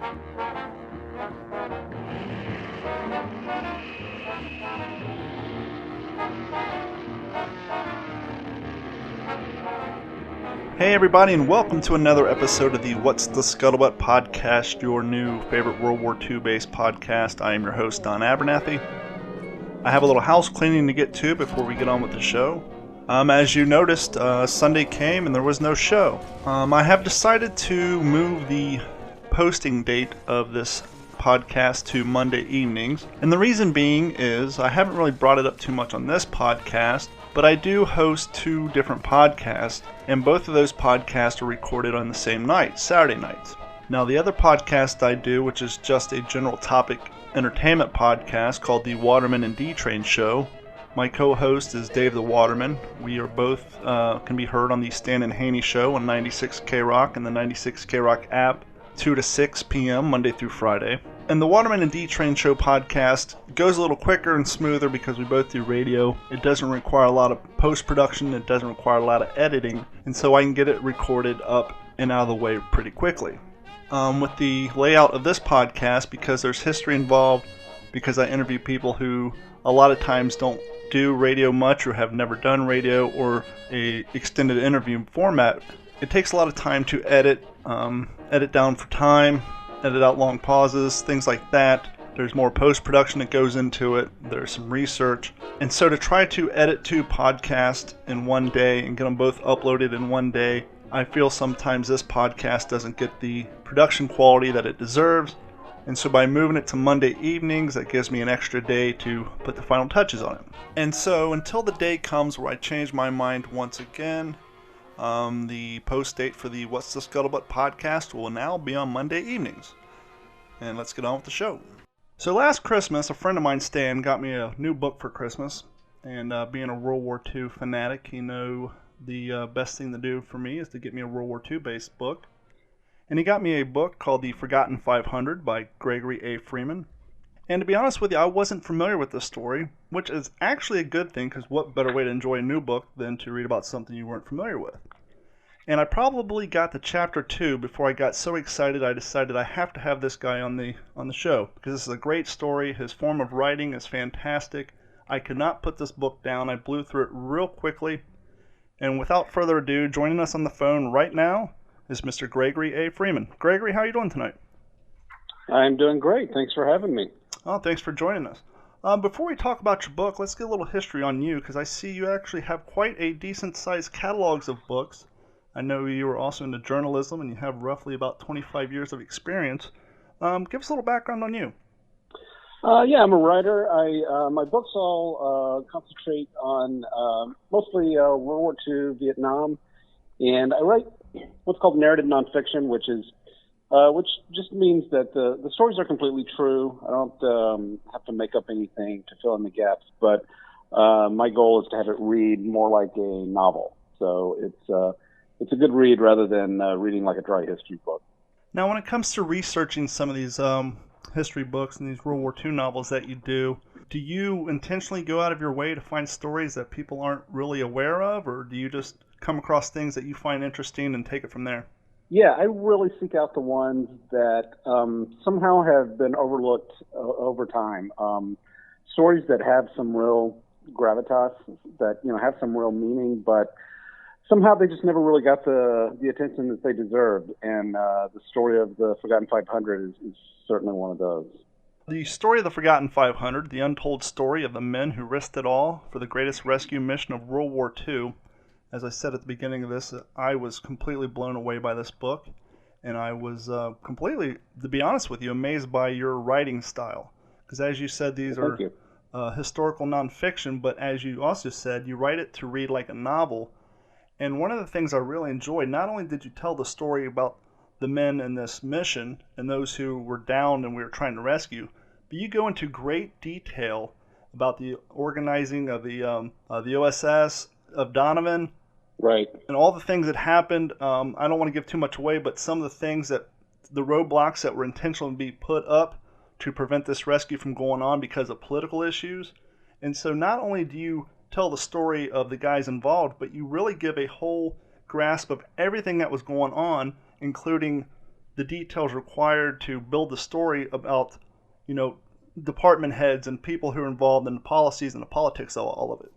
Hey everybody, and welcome to another episode of the What's the Scuttlebutt podcast, your new favorite World War II based podcast. I am your host, Don Abernathy. I have a little house cleaning to get to before we get on with the show. As you noticed, Sunday came and there was no show. I have decided to move the posting date of this podcast to Monday evenings, and the reason being is I haven't really brought it up too much on this podcast, but I do host two different podcasts, and both of those podcasts are recorded on the same night, Saturday nights. Now, the other podcast I do, which is just a general topic entertainment podcast called the Waterman and D-Train Show, my co-host is Dave the Waterman. We are both can be heard on the Stan and Haney Show on 96 K-Rock and the 96 K-Rock app, 2 to 6 p.m. Monday through Friday. And the Waterman and D-Train Show podcast goes a little quicker and smoother because we both do radio. It doesn't require a lot of post-production. It doesn't require a lot of editing. And so I can get it recorded up and out of the way pretty quickly. With the layout of this podcast, because there's history involved, because I interview people who a lot of times don't do radio much or have never done radio or a extended interview format, it takes a lot of time to edit down for time, edit out long pauses, things like that. There's more post-production that goes into it. There's some research. And so to try to edit two podcasts in one day and get them both uploaded in one day, I feel sometimes this podcast doesn't get the production quality that it deserves. And so by moving it to Monday evenings, that gives me an extra day to put the final touches on it. And so until the day comes where I change my mind once again, the post date for the What's the Scuttlebutt podcast will now be on Monday evenings. And let's get on with the show. So last Christmas, a friend of mine, Stan, got me a new book for Christmas. And being a World War II fanatic, he knew the best thing to do for me is to get me a World War II based book. And he got me a book called The Forgotten 500 by Gregory A. Freeman. And to be honest with you, I wasn't familiar with this story, which is actually a good thing, because what better way to enjoy a new book than to read about something you weren't familiar with. And I probably got to chapter 2 before I got so excited I decided I have to have this guy on the show, because this is a great story. His form of writing is fantastic. I could not put this book down. I blew through it real quickly. And without further ado, joining us on the phone right now is Mr. Gregory A. Freeman. Gregory, how are you doing tonight? I'm doing great. Thanks for having me. Oh, thanks for joining us. Before we talk about your book, let's get a little history on you, because I see you actually have quite a decent-sized catalogs of books. I know you are also into journalism, and you have roughly about 25 years of experience. Give us a little background on you. Yeah, I'm a writer. My books all concentrate on mostly World War II, Vietnam, and I write what's called narrative nonfiction, which just means that the stories are completely true. I don't have to make up anything to fill in the gaps, but my goal is to have it read more like a novel. So it's a good read rather than reading like a dry history book. Now, when it comes to researching some of these history books and these World War II novels that you do you intentionally go out of your way to find stories that people aren't really aware of, or do you just come across things that you find interesting and take it from there? Yeah, I really seek out the ones that somehow have been overlooked over time. Stories that have some real gravitas, that have some real meaning, but somehow they just never really got the attention that they deserved. And the story of the Forgotten 500 is certainly one of those. The story of the Forgotten 500, the untold story of the men who risked it all for the greatest rescue mission of World War II. As I said at the beginning of this, I was completely blown away by this book, and I was completely, to be honest with you, amazed by your writing style. Because as you said, these are historical nonfiction, but as you also said, you write it to read like a novel. And one of the things I really enjoyed, not only did you tell the story about the men in this mission and those who were downed and we were trying to rescue, but you go into great detail about the organizing of the OSS, of Donovan, right, and all the things that happened. I don't want to give too much away, but some of the things the roadblocks that were intentionally be put up to prevent this rescue from going on because of political issues. And so not only do you tell the story of the guys involved, but you really give a whole grasp of everything that was going on, including the details required to build the story about, department heads and people who are involved in the policies and the politics of all of it.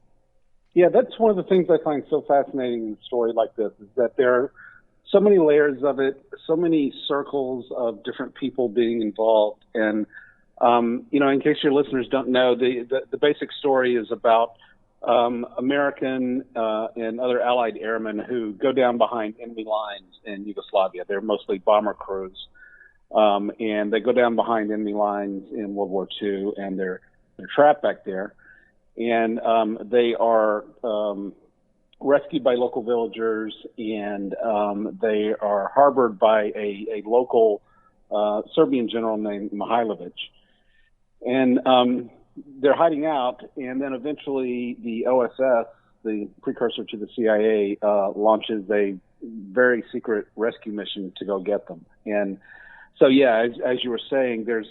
Yeah, that's one of the things I find so fascinating in a story like this, is that there are so many layers of it, so many circles of different people being involved. And, in case your listeners don't know, the basic story is about American and other Allied airmen who go down behind enemy lines in Yugoslavia. They're mostly bomber crews. And they go down behind enemy lines in World War II, and they're trapped back there. And they are rescued by local villagers, and they are harbored by a local Serbian general named Mihailovic. And they're hiding out, and then eventually the OSS, the precursor to the CIA, launches a very secret rescue mission to go get them. And so, yeah, as you were saying, there's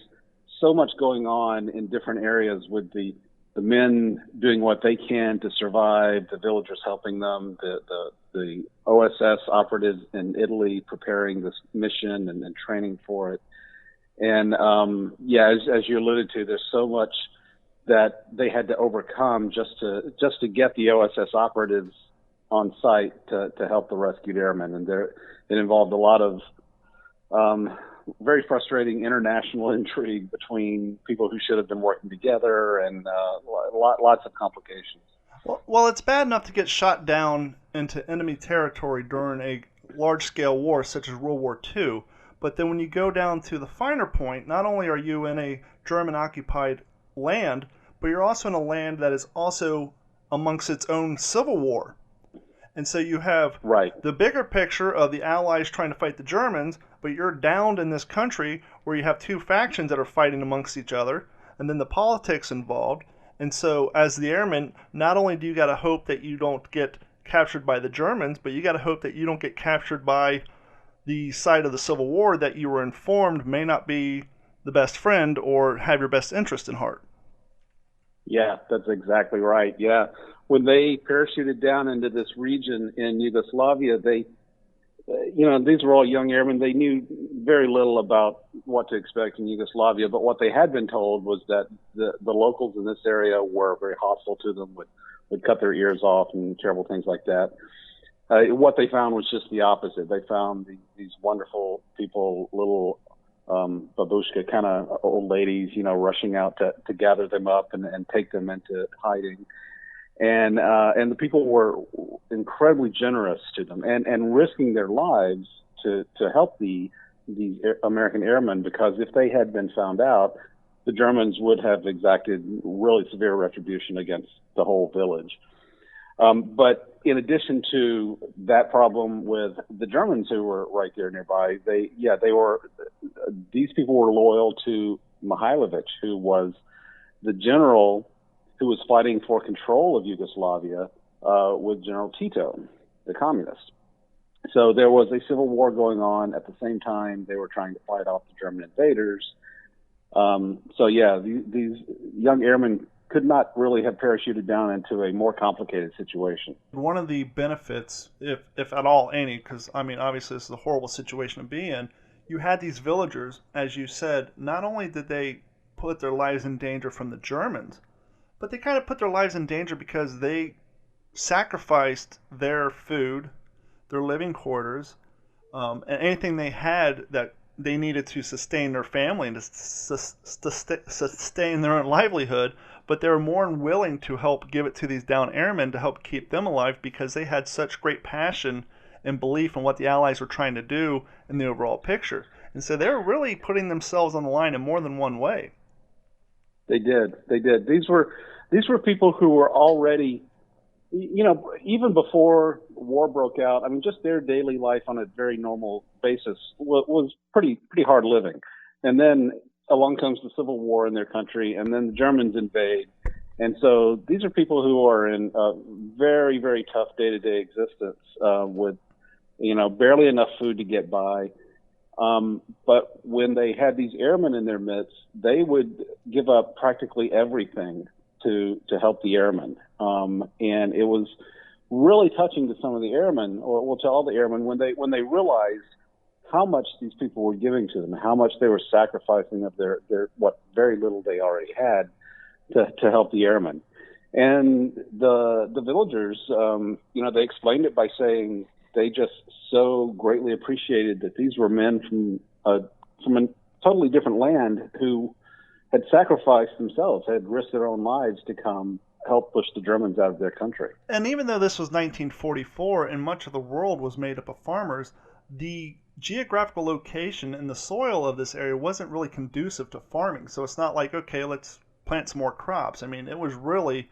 so much going on in different areas with the men doing what they can to survive, the villagers helping them, the OSS operatives in Italy preparing this mission and training for it. And as you alluded to, there's so much that they had to overcome just to get the OSS operatives on site to help the rescued airmen. And it involved a lot of very frustrating international intrigue between people who should have been working together, and lots of complications. Well, it's bad enough to get shot down into enemy territory during a large-scale war such as World War II, but then when you go down to the finer point, not only are you in a German-occupied land, but you're also in a land that is also amongst its own civil war. And so you have the bigger picture of the Allies trying to fight the Germans, but you're downed in this country where you have two factions that are fighting amongst each other, and then the politics involved. And so as the airman, not only do you got to hope that you don't get captured by the Germans, but you got to hope that you don't get captured by the side of the Civil War that you were informed may not be the best friend or have your best interest in heart. Yeah, that's exactly right. Yeah. When they parachuted down into this region in Yugoslavia, these were all young airmen. They knew very little about what to expect in Yugoslavia, but what they had been told was that the locals in this area were very hostile to them, would cut their ears off and terrible things like that. What they found was just the opposite. They found these wonderful people, little babushka kind of old ladies, rushing out to gather them up and take them into hiding. And the people were incredibly generous to them and risking their lives to help these American airmen, because if they had been found out, the Germans would have exacted really severe retribution against the whole village. But in addition to that problem with the Germans who were right there nearby, these people were loyal to Mihailovic, who was the general who was fighting for control of Yugoslavia with General Tito, the communist. So there was a civil war going on at the same time. They were trying to fight off the German invaders. These young airmen could not really have parachuted down into a more complicated situation. One of the benefits, if at all any, because obviously this is a horrible situation to be in, you had these villagers, as you said, not only did they put their lives in danger from the Germans, but they kind of put their lives in danger because they sacrificed their food, their living quarters, and anything they had that they needed to sustain their family and to sustain their own livelihood, but they were more than willing to help give it to these down airmen to help keep them alive because they had such great passion and belief in what the Allies were trying to do in the overall picture. And so they were really putting themselves on the line in more than one way. They did. These were people who were already, even before war broke out, just their daily life on a very normal basis was pretty hard living. And then along comes the Civil War in their country, and then the Germans invade. And so these are people who are in a very, very tough day-to-day existence with, barely enough food to get by. But when they had these airmen in their midst, they would give up practically everything to help the airmen. And it was really touching to some of the airmen, to all the airmen, when they realized how much these people were giving to them, how much they were sacrificing of their what very little they already had to help the airmen. And the villagers, they explained it by saying they just so greatly appreciated that these were men from a totally different land who had sacrificed themselves, had risked their own lives to come help push the Germans out of their country. And even though this was 1944 and much of the world was made up of farmers, the geographical location and the soil of this area wasn't really conducive to farming. So it's not like, okay, let's plant some more crops. I mean, it was really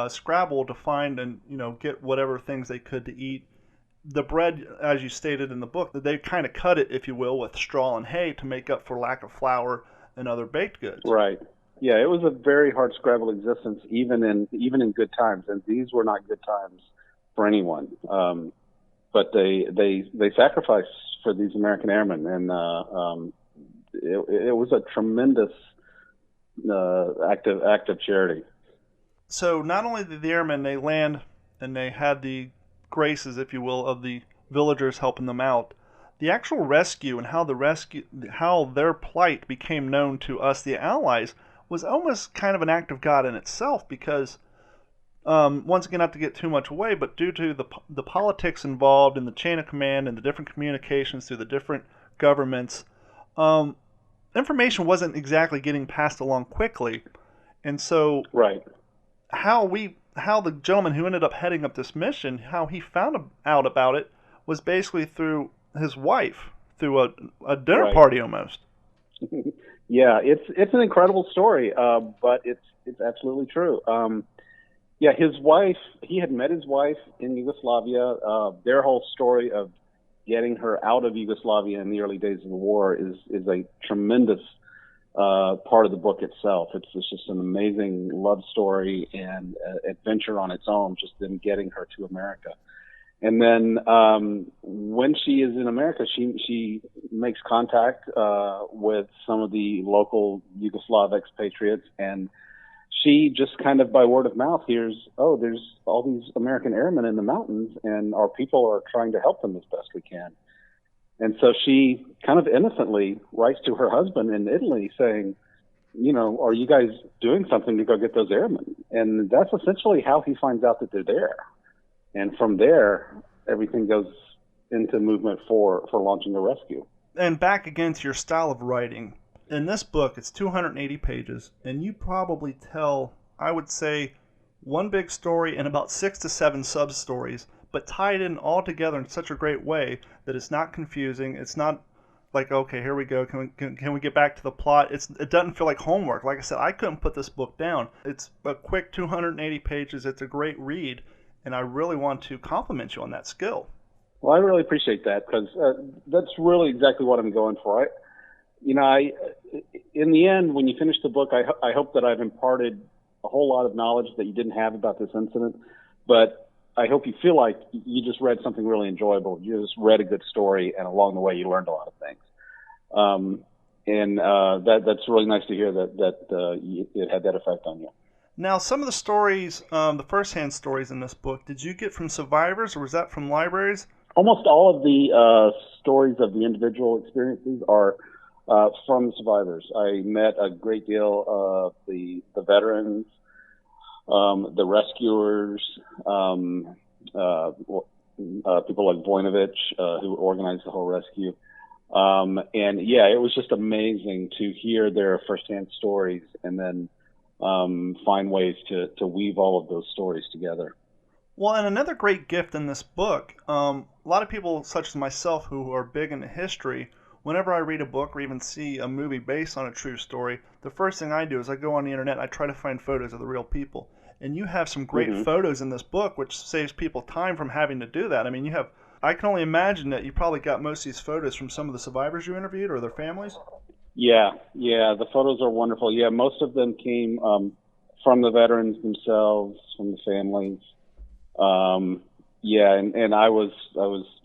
scrabble to find and, get whatever things they could to eat. The bread, as you stated in the book, they kind of cut it, if you will, with straw and hay to make up for lack of flour and other baked goods. Right. Yeah, it was a very hard scrabble existence, even in good times, and these were not good times for anyone. But they sacrificed for these American airmen, and it was a tremendous act of charity. So not only did the airmen, they land and they had the graces, if you will, of the villagers helping them out, the actual rescue and how their plight became known to us, the Allies, was almost kind of an act of God in itself, because once again, not to get too much away, but due to the politics involved in the chain of command and the different communications through the different governments, information wasn't exactly getting passed along quickly. And so right. how the gentleman who ended up heading up this mission, how he found out about it, was basically through his wife, through a dinner right. party almost. Yeah, it's an incredible story, but it's absolutely true. His wife, he had met his wife in Yugoslavia. Their whole story of getting her out of Yugoslavia in the early days of the war is a tremendous part of the book itself. It's just an amazing love story and adventure on its own, just them getting her to America. And then when she is in America, she makes contact with some of the local Yugoslav expatriates, and she just kind of by word of mouth hears, there's all these American airmen in the mountains, and our people are trying to help them as best we can. And so she kind of innocently writes to her husband in Italy saying, are you guys doing something to go get those airmen? And that's essentially how he finds out that they're there. And from there, everything goes into movement for launching the rescue. And back again to your style of writing. In this book, it's 280 pages, and you probably tell, I would say, one big story and about 6 to 7 sub-stories, but tied in all together in such a great way that it's not confusing. It's not like, okay, here we go. Can we get back to the plot? It doesn't feel like homework. Like I said, I couldn't put this book down. It's a quick 280 pages. It's a great read. And I really want to compliment you on that skill. Well, I really appreciate that, because that's really exactly what I'm going for. In the end, when you finish the book, I hope that I've imparted a whole lot of knowledge that you didn't have about this incident. But I hope you feel like you just read something really enjoyable. You just read a good story, and along the way, you learned a lot of things. That's really nice to hear that it had that effect on you. Now, some of the stories, the first-hand stories in this book, did you get from survivors, or was that from libraries? Almost all of the stories of the individual experiences are from survivors. I met a great deal of the veterans, the rescuers, people like Voinovich, who organized the whole rescue. It was just amazing to hear their first-hand stories and then find ways to weave all of those stories together. Well, and another great gift in this book, a lot of people such as myself who are big into history, whenever I read a book or even see a movie based on a true story, the first thing I do is I go on the internet and I try to find photos of the real people. And you have some great photos in this book, which saves people time from having to do that. I mean, I can only imagine that you probably got most of these photos from some of the survivors you interviewed or their families. Yeah, the photos are wonderful. Yeah, most of them came from the veterans themselves, from the families. And I was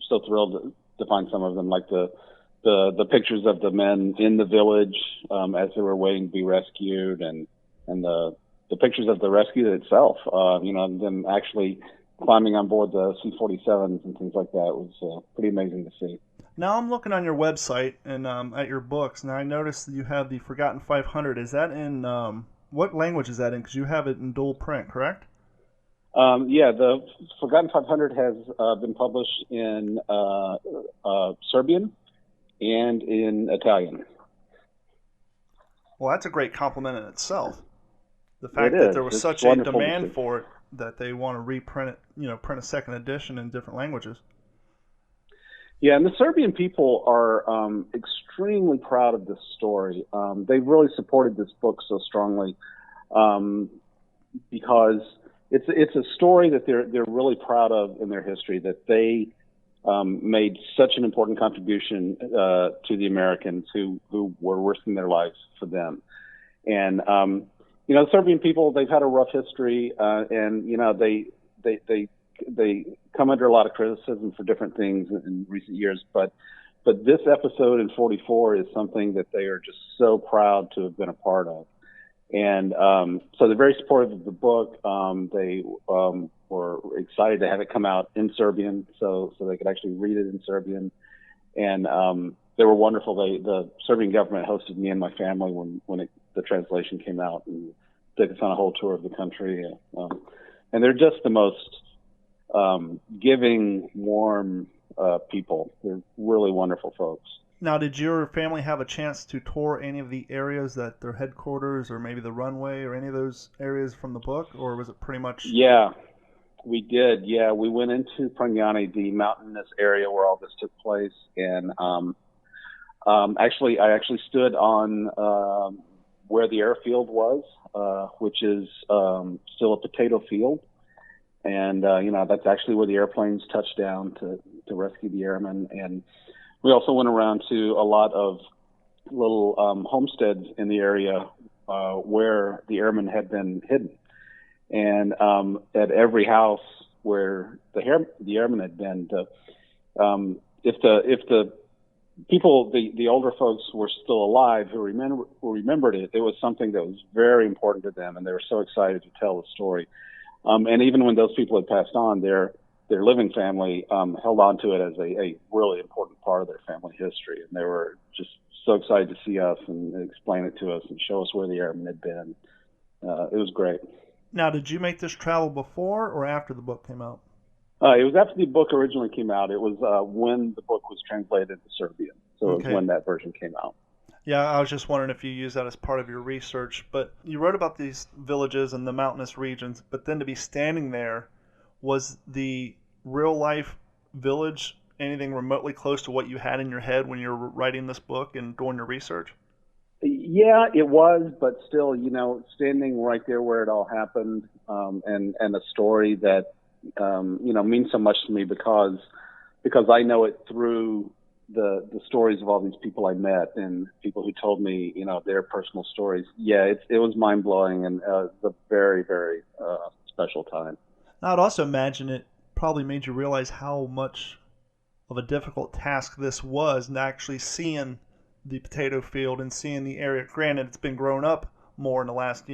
so thrilled to find some of them, like the pictures of the men in the village as they were waiting to be rescued, and the pictures of the rescue itself. Them actually climbing on board the C-47s and things like that was pretty amazing to see. Now I'm looking on your website and at your books, and I noticed that you have the Forgotten 500. Is that in what language is that in? Because you have it in dual print, correct? Yeah, the Forgotten 500 has been published in Serbian and in Italian. Well, that's a great compliment in itself. The It fact that is. there was It's such a wonderful to demand see. for it that they want to reprint it, print a second edition in different languages. Yeah, and the Serbian people are extremely proud of this story. They've really supported this book so strongly because it's a story that they're really proud of in their history. That they made such an important contribution to the Americans who were risking their lives for them. And the Serbian people, they've had a rough history, and they come under a lot of criticism for different things in recent years. But this episode in 44 is something that they are just so proud to have been a part of. And so they're very supportive of the book. They were excited to have it come out in Serbian, so they could actually read it in Serbian. And they were wonderful. The Serbian government hosted me and my family when the translation came out and took us on a whole tour of the country. And they're just the most giving, warm people. They're really wonderful folks. Now, did your family have a chance to tour any of the areas that their headquarters or maybe the runway or any of those areas from the book, or was it pretty much? Yeah, we did. Yeah, we went into Pranjani, the mountainous area where all this took place, and I actually stood on where the airfield was, which is still a potato field, and that's actually where the airplanes touched down to rescue the airmen. And we also went around to a lot of little homesteads in the area where the airmen had been hidden. And at every house where the airmen had been, if the people, the older folks were still alive who remembered it, it was something that was very important to them, and they were so excited to tell the story. And even when those people had passed on, their living family held on to it as a really important part of their family history, and they were just so excited to see us and explain it to us and show us where the airmen had been. It was great. Now, did you make this travel before or after the book came out? It was after the book originally came out. It was when the book was translated into Serbian, so it was when that version came out. Yeah, I was just wondering if you used that as part of your research. But you wrote about these villages and the mountainous regions, but then to be standing there, was the real-life village anything remotely close to what you had in your head when you were writing this book and doing your research? Yeah, it was, but still, standing right there where it all happened, and a story that, means so much to me because I know it through the stories of all these people I met and people who told me, their personal stories. Yeah, it was mind blowing, and it was a very, very special time. I'd also imagine it probably made you realize how much of a difficult task this was, and actually seeing the potato field and seeing the area. Granted, it's been grown up more in the last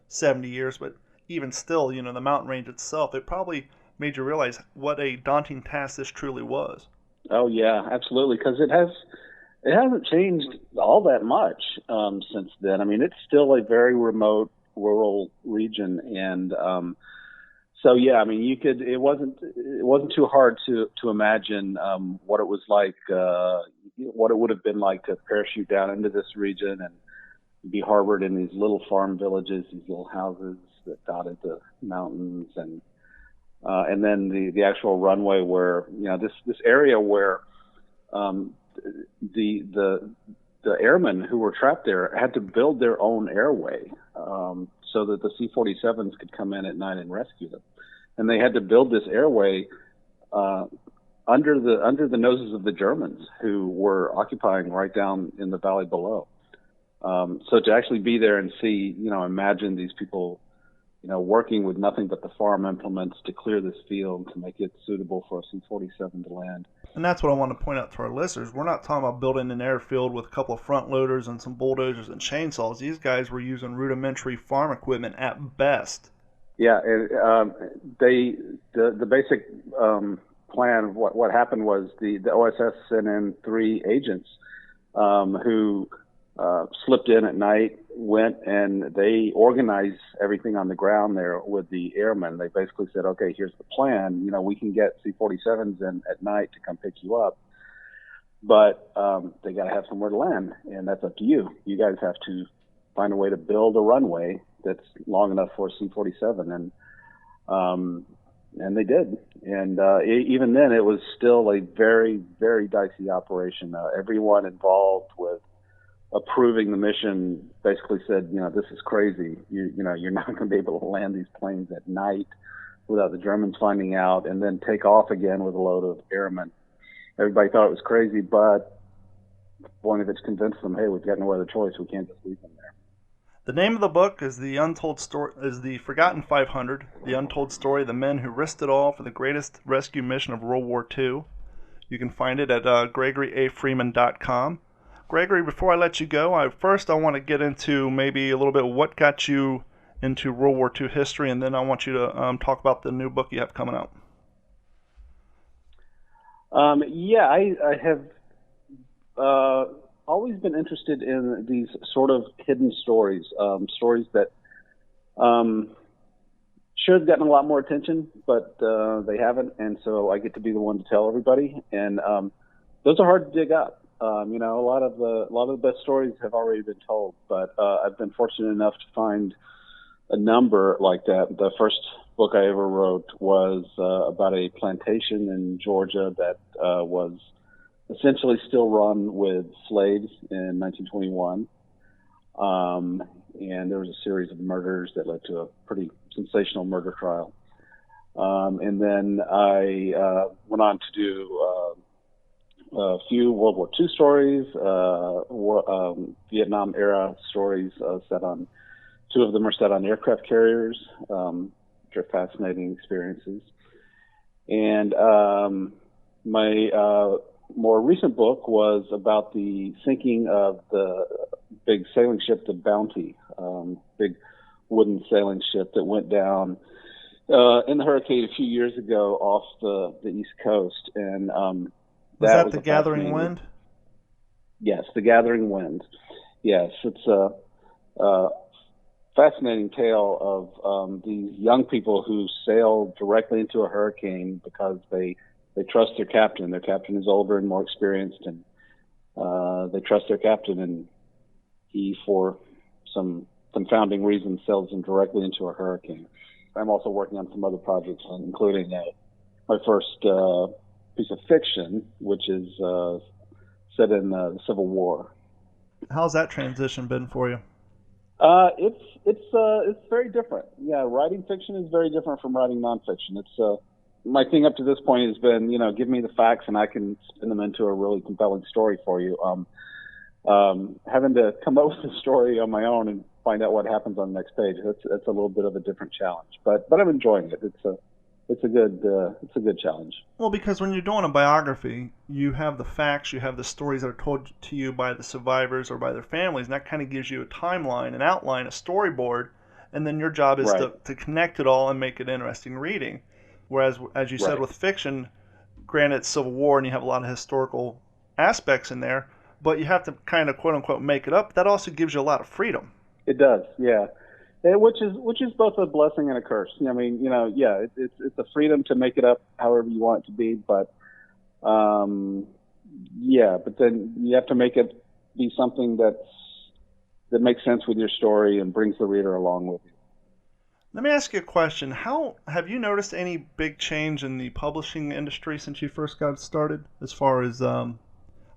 70 years, but even still, the mountain range itself, it probably made you realize what a daunting task this truly was. Oh yeah, absolutely, because it hasn't changed all that much since then. I mean, it's still a very remote rural region, and so yeah, I mean, it wasn't too hard to imagine what it was like, what it would have been like to parachute down into this region and be harbored in these little farm villages, these little houses that dotted the mountains, and then the actual runway where this area where the airmen who were trapped there had to build their own airway so that the C-47s could come in at night and rescue them, and they had to build this airway under the noses of the Germans who were occupying right down in the valley below. So to actually be there and see, imagine these people, working with nothing but the farm implements to clear this field to make it suitable for a C-47 to land. And that's what I want to point out to our listeners. We're not talking about building an airfield with a couple of front loaders and some bulldozers and chainsaws. These guys were using rudimentary farm equipment at best. Yeah, the basic plan. What happened was the OSS sent in 3 agents who slipped in at night, went and they organized everything on the ground there with the airmen. They basically said, okay, here's the plan. We can get C-47s in at night to come pick you up, but they got to have somewhere to land, and that's up to you. You guys have to find a way to build a runway that's long enough for a C-47, and they did. And even then, it was still a very, very dicey operation. Everyone involved with approving the mission basically said, this is crazy. You're not going to be able to land these planes at night without the Germans finding out, and then take off again with a load of airmen. Everybody thought it was crazy, but Voinovich convinced them, hey, we've got no other choice. We can't just leave them there. The name of the book is The Forgotten 500, the untold story of the men who risked it all for the greatest rescue mission of World War II. You can find it at GregoryAFreeman.com. Gregory, before I let you go, I want to get into maybe a little bit of what got you into World War II history, and then I want you to talk about the new book you have coming out. I have always been interested in these sort of hidden stories, stories that should have gotten a lot more attention, but they haven't, and so I get to be the one to tell everybody. And those are hard to dig up. A lot of the best stories have already been told, but I've been fortunate enough to find a number like that. The first book I ever wrote was about a plantation in Georgia that was essentially still run with slaves in 1921. And there was a series of murders that led to a pretty sensational murder trial. And then I went on to do a few World War II stories, Vietnam era stories two of them are set on aircraft carriers, which are fascinating experiences. And my more recent book was about the sinking of the big sailing ship, the Bounty, big wooden sailing ship that went down in the hurricane a few years ago off the East Coast. And was that the Gathering Wind? Yes, the Gathering Wind. Yes, it's a fascinating tale of these young people who sailed directly into a hurricane because they trust their captain. Their captain is older and more experienced, and they trust their captain, and he, for some confounding reason, sails them directly into a hurricane. I'm also working on some other projects, including my first piece of fiction, which is set in the Civil War. How's that transition been for you? It's very different. Yeah, writing fiction is very different from writing nonfiction. It's my thing up to this point has been, give me the facts and I can spin them into a really compelling story for you. Having to come up with a story on my own and find out what happens on the next page, that's a little bit of a different challenge. But I'm enjoying it. It's a good challenge. Well, because when you're doing a biography, you have the facts, you have the stories that are told to you by the survivors or by their families, and that kind of gives you a timeline, an outline, a storyboard, and then your job is to connect it all and make it interesting reading. Whereas, as you said, with fiction, granted it's Civil War and you have a lot of historical aspects in there, but you have to kind of quote-unquote make it up. That also gives you a lot of freedom. It does, yeah. Which is both a blessing and a curse. I mean, it's a freedom to make it up however you want it to be, but but then you have to make it be something that makes sense with your story and brings the reader along with you. Let me ask you a question. How have you noticed any big change in the publishing industry since you first got started, as far as I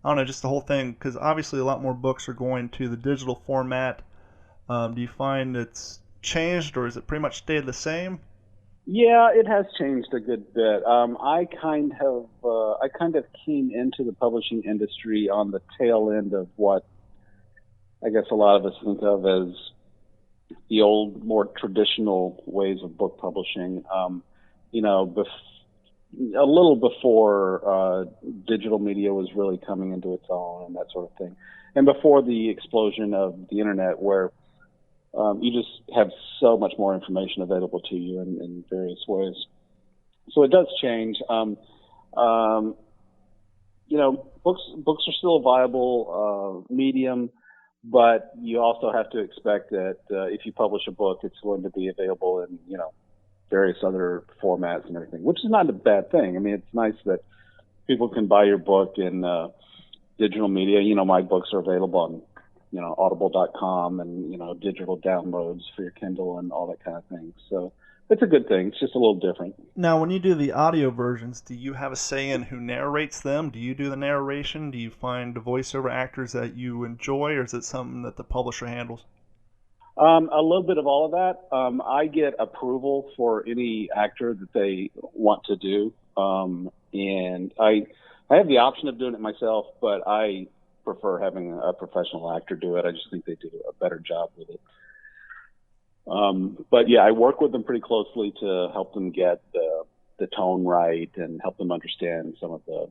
don't know, just the whole thing? Because obviously a lot more books are going to the digital format. Do you find it's changed, or is it pretty much stayed the same? Yeah, it has changed a good bit. I kind of came into the publishing industry on the tail end of what I guess a lot of us think of as the old, more traditional ways of book publishing. A little before digital media was really coming into its own and that sort of thing, and before the explosion of the internet, where you just have so much more information available to you in various ways. So it does change. Um, books are still a viable medium, but you also have to expect that if you publish a book, it's going to be available in various other formats and everything, which is not a bad thing. I mean, it's nice that people can buy your book in digital media. My books are available on audible.com and digital downloads for your Kindle and all that kind of thing. So it's a good thing. It's just a little different. Now, when you do the audio versions, do you have a say in who narrates them? Do you do the narration? Do you find the voiceover actors that you enjoy, or is it something that the publisher handles? A little bit of all of that. I get approval for any actor that they want to do, and I have the option of doing it myself, but I prefer having a professional actor do it. I just think they do a better job with it. But yeah, I work with them pretty closely to help them get the tone right and help them understand some of the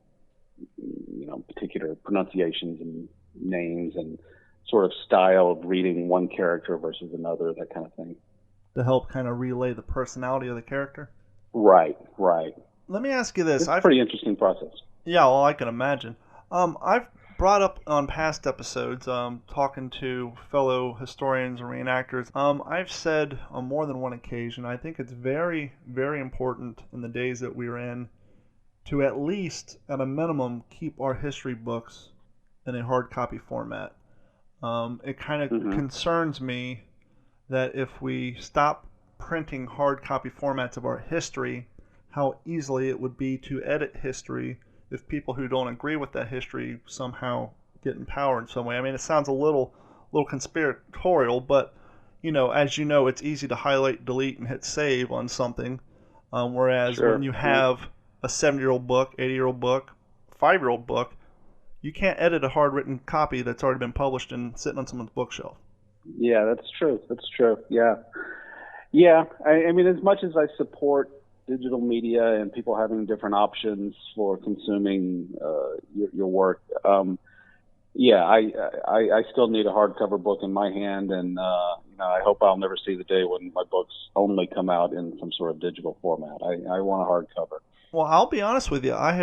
particular pronunciations and names and sort of style of reading one character versus another, that kind of thing. To help kind of relay the personality of the character? Right. Let me ask you this. It's a pretty interesting process. Yeah, well, I can imagine. I've brought up on past episodes, talking to fellow historians and reenactors, I've said on more than one occasion, I think it's very, very important in the days that we're in to at least, at a minimum, keep our history books in a hard copy format. It kind of concerns me that if we stop printing hard copy formats of our history, how easily it would be to edit history if people who don't agree with that history somehow get in power in some way. I mean, it sounds a little conspiratorial, but as you know, it's easy to highlight, delete, and hit save on something. Whereas when you have a 70-year-old book, 80-year-old book, 5-year-old book, you can't edit a hard-written copy that's already been published and sitting on someone's bookshelf. Yeah, that's true. Yeah. I mean, as much as I support digital media and people having different options for consuming your work, I still need a hardcover book in my hand, and I hope I'll never see the day when my books only come out in some sort of digital format. I want a hardcover. Well, I'll be honest with you. I've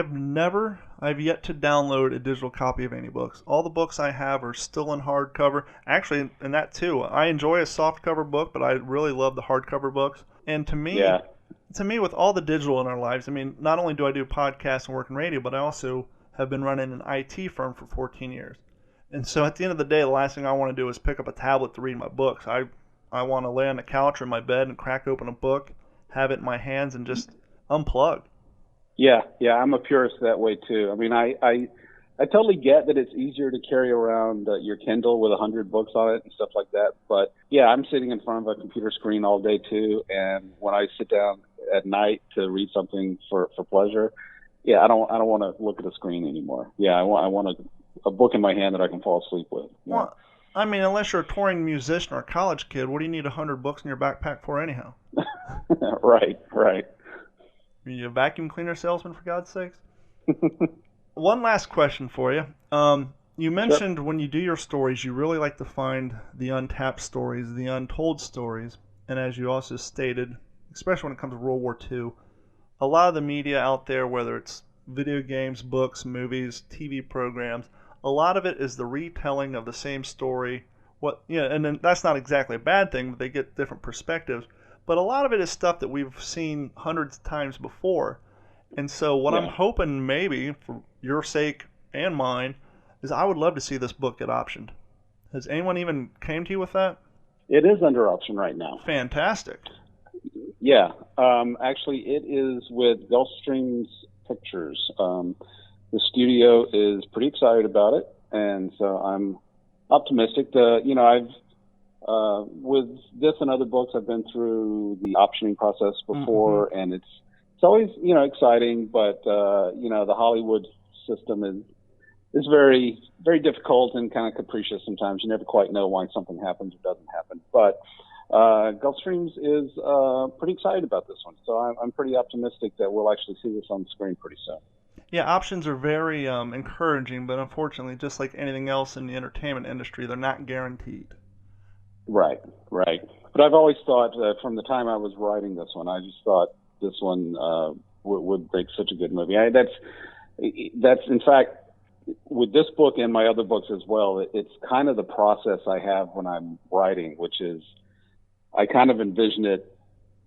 yet to download a digital copy of any books. All the books I have are still in hardcover. Actually, and that too. I enjoy a softcover book, but I really love the hardcover books. And to me, with all the digital in our lives, I mean, not only do I do podcasts and work in radio, but I also have been running an IT firm for 14 years. And so at the end of the day, the last thing I want to do is pick up a tablet to read my books. I want to lay on the couch or in my bed and crack open a book, have it in my hands, and just unplug. Yeah, I'm a purist that way too. I mean, I totally get that it's easier to carry around your Kindle with 100 books on it and stuff like that. But yeah, I'm sitting in front of a computer screen all day too, and when I sit down at night to read something for pleasure, I don't want to look at a screen anymore. Yeah, I want a book in my hand that I can fall asleep with. Well, I mean, unless you're a touring musician or a college kid, what do you need 100 books in your backpack for anyhow? Right. Are you a vacuum cleaner salesman, for God's sakes? One last question for you. You mentioned when you do your stories, you really like to find the untapped stories, the untold stories. And as you also stated, especially when it comes to World War II, a lot of the media out there, whether it's video games, books, movies, TV programs, a lot of it is the retelling of the same story. And then that's not exactly a bad thing, but they get different perspectives. But a lot of it is stuff that we've seen hundreds of times before. And so what I'm hoping maybe, for your sake and mine, is I would love to see this book get optioned. Has anyone even came to you with that? It is under option right now. Fantastic. Yeah. Actually, it is with Gulfstream's Pictures. The studio is pretty excited about it, and so I'm optimistic. I've with this and other books, I've been through the optioning process before, and it's always exciting, but the Hollywood system is very, very difficult and kind of capricious sometimes. You never quite know why something happens or doesn't happen. But Gulfstreams is pretty excited about this one, so I'm pretty optimistic that we'll actually see this on the screen pretty soon. Yeah, options are very encouraging, but unfortunately, just like anything else in the entertainment industry, they're not guaranteed. Right. But I've always thought, from the time I was writing this one, I just thought this one would make such a good movie. That's in fact, with this book and my other books as well, it's kind of the process I have when I'm writing, which is I kind of envision it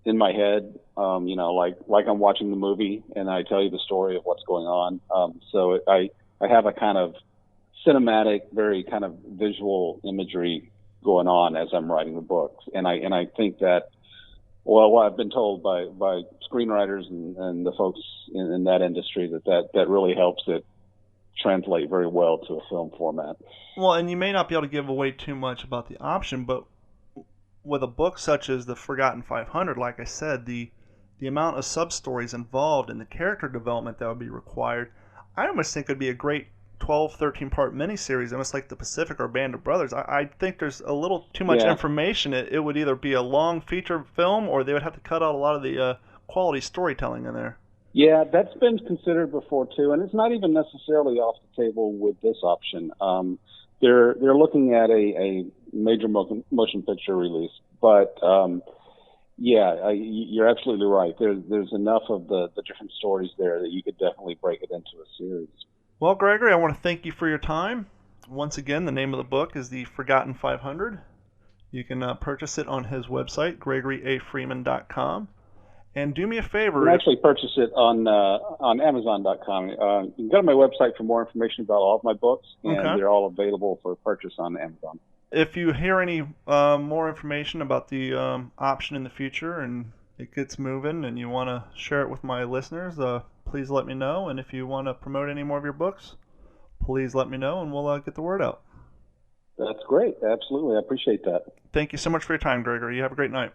in my head, like I'm watching the movie, and I tell you the story of what's going on. So I have a kind of cinematic, very kind of visual imagery going on as I'm writing the books, and I think that, well, I've been told by screenwriters and the folks in that industry that really helps it translate very well to a film format. Well, and you may not be able to give away too much about the option, but with a book such as The Forgotten 500, like I said, the amount of sub-stories involved and the character development that would be required, I almost think it would be a great 12, 13-part miniseries, almost like The Pacific or Band of Brothers. I think there's a little too much information. It would either be a long feature film, or they would have to cut out a lot of the quality storytelling in there. Yeah, that's been considered before too, and it's not even necessarily off the table with this option. They're looking at a major motion picture release, but you're absolutely right. There's enough of the different stories there that you could definitely break it into a series. Well, Gregory, I want to thank you for your time. Once again, the name of the book is The Forgotten 500. You can purchase it on his website, GregoryAFreeman.com. And do me a favor. You can actually purchase it on Amazon.com. You can go to my website for more information about all of my books, and they're all available for purchase on Amazon. If you hear any more information about the option in the future and it gets moving and you want to share it with my listeners, please let me know. And if you want to promote any more of your books, please let me know and we'll get the word out. That's great. Absolutely. I appreciate that. Thank you so much for your time, Gregory. You have a great night.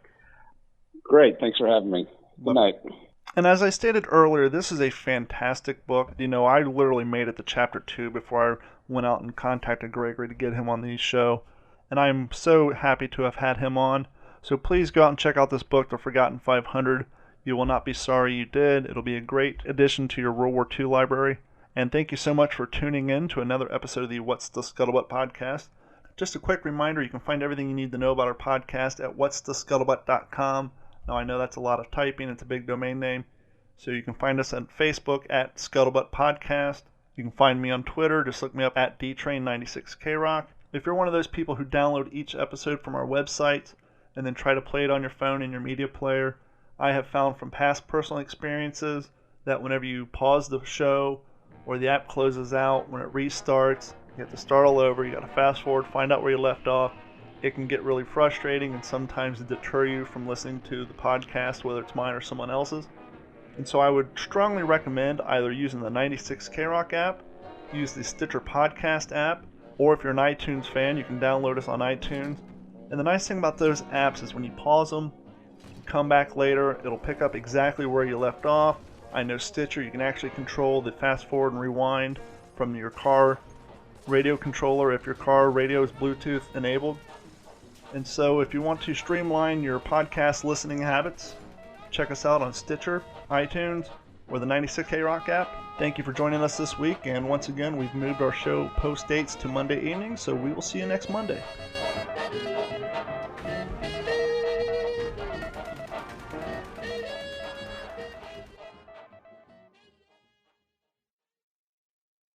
Great. Thanks for having me. Good night. And as I stated earlier, this is a fantastic book. You know, I literally made it to chapter 2 before I went out and contacted Gregory to get him on the show. And I'm so happy to have had him on. So please go out and check out this book, The Forgotten 500. You will not be sorry you did. It'll be a great addition to your World War II library. And thank you so much for tuning in to another episode of the What's the Scuttlebutt podcast. Just a quick reminder, you can find everything you need to know about our podcast at whatsthescuttlebutt.com. Now, I know that's a lot of typing. It's a big domain name. So you can find us on Facebook at Scuttlebutt Podcast. You can find me on Twitter. Just look me up at DTrain96KRock. If you're one of those people who download each episode from our website and then try to play it on your phone in your media player, I have found from past personal experiences that whenever you pause the show or the app closes out, when it restarts, you have to start all over. You got to fast forward, find out where you left off. It can get really frustrating and sometimes deter you from listening to the podcast, whether it's mine or someone else's. And so I would strongly recommend either using the 96KRock app, use the Stitcher Podcast app, or if you're an iTunes fan, you can download us on iTunes. And the nice thing about those apps is when you pause them, you come back later, it'll pick up exactly where you left off. I know Stitcher, you can actually control the fast forward and rewind from your car radio controller if your car radio is Bluetooth enabled. And so if you want to streamline your podcast listening habits, check us out on Stitcher, iTunes, or the 96KRock app. Thank you for joining us this week, and once again, we've moved our show post dates to Monday evening, so we will see you next Monday.